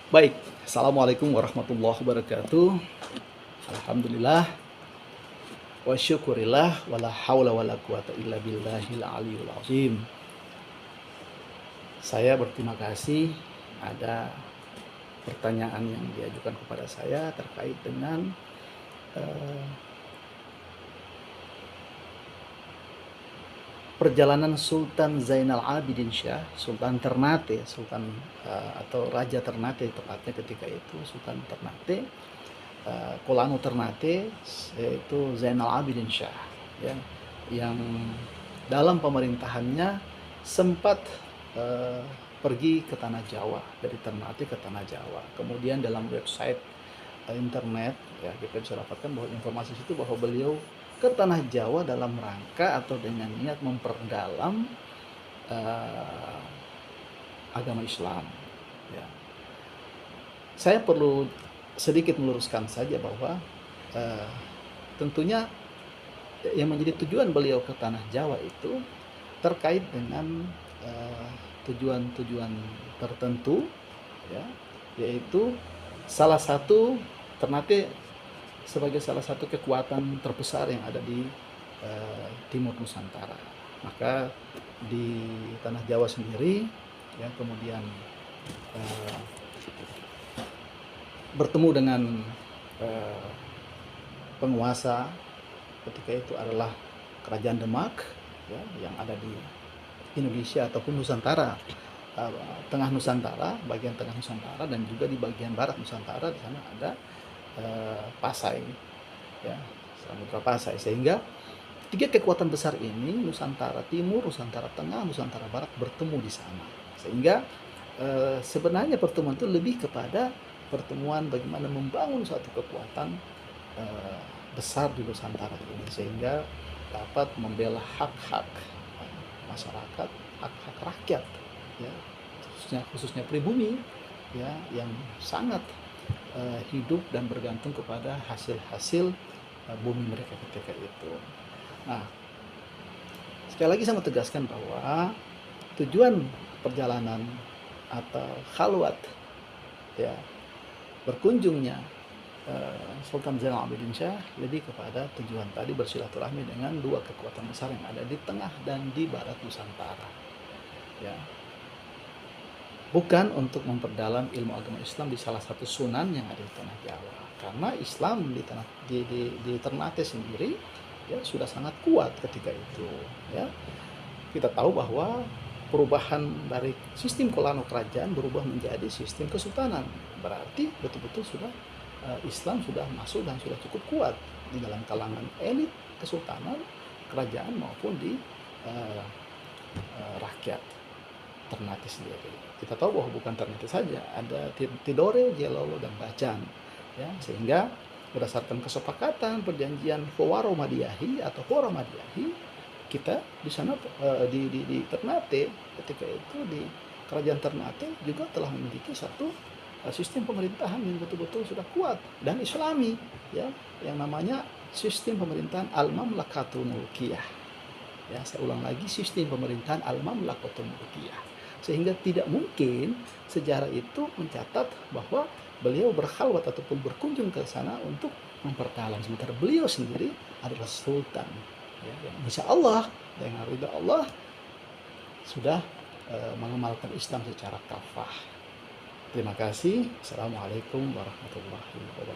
Baik, Assalamualaikum warahmatullahi wabarakatuh. Alhamdulillah wa syukurillah wala haula wala quwata illa billahil aliyul azim. Saya berterima kasih ada pertanyaan yang diajukan kepada saya terkait dengan eh, perjalanan Sultan Zainal Abidin Syah, Sultan Ternate, atau Raja Ternate tepatnya ketika itu, Sultan Ternate, Kolano Ternate, yaitu Zainal Abidin Syah, ya, yang dalam pemerintahannya sempat pergi ke tanah Jawa, dari Ternate ke tanah Jawa. Kemudian dalam website internet, ya, kita bisa dapatkan bahwa informasi itu bahwa beliau ke tanah Jawa dalam rangka atau dengan niat memperdalam agama Islam, ya. Saya perlu sedikit meluruskan saja bahwa tentunya yang menjadi tujuan beliau ke tanah Jawa itu terkait dengan tujuan-tujuan tertentu, ya, yaitu salah satu Ternate sebagai salah satu kekuatan terbesar yang ada di timur Nusantara. Maka di tanah Jawa sendiri, ya, kemudian bertemu dengan penguasa ketika itu adalah Kerajaan Demak, ya, yang ada di Indonesia ataupun Nusantara, tengah Nusantara, bagian tengah Nusantara, dan juga di bagian barat Nusantara. Di sana ada Pasai, ya, Samudra Pasai, sehingga tiga kekuatan besar ini, Nusantara Timur, Nusantara Tengah, Nusantara Barat, bertemu di sana. Sehingga sebenarnya pertemuan itu lebih kepada pertemuan bagaimana membangun suatu kekuatan besar di Nusantara ini, sehingga dapat membela hak-hak masyarakat, hak-hak rakyat, ya, khususnya pribumi, ya, yang sangat hidup dan bergantung kepada hasil-hasil bumi mereka ketika itu. Nah, sekali lagi saya mau tegaskan bahwa tujuan perjalanan atau khalwat, ya, berkunjungnya Sultan Zainal Abidin Syah lebih kepada tujuan tadi bersilaturahmi dengan dua kekuatan besar yang ada di tengah dan di barat Nusantara, ya. Bukan untuk memperdalam ilmu agama Islam di salah satu sunan yang ada di tanah Jawa, karena Islam di Ternate sendiri, ya, sudah sangat kuat ketika itu, ya. Kita tahu bahwa perubahan dari sistem kolano kerajaan berubah menjadi sistem kesultanan, berarti betul-betul sudah Islam sudah masuk dan sudah cukup kuat di dalam kalangan elit kesultanan, kerajaan, maupun di rakyat Ternate sendiri. Kita tahu bahwa bukan Ternate saja, ada Tidore, Jelolo, dan Bacan, ya, sehingga berdasarkan kesepakatan perjanjian Fowaro Madiahi atau Fora Madiahi, kita di sana di Ternate ketika itu, di kerajaan Ternate juga telah memiliki satu sistem pemerintahan yang betul-betul sudah kuat dan Islami, ya, yang namanya sistem pemerintahan Al-Mamlakatul Mulkiyah. Ya, saya ulang lagi, sistem pemerintahan Al-Mamlakatul Mulkiyah. Sehingga tidak mungkin sejarah itu mencatat bahwa beliau berkhalwat ataupun berkunjung ke sana untuk memperdalam, sementara beliau sendiri adalah sultan, ya, yang insya Allah dengan ridha Allah sudah mengamalkan Islam secara kafah. Terima kasih. Assalamualaikum warahmatullahi wabarakatuh.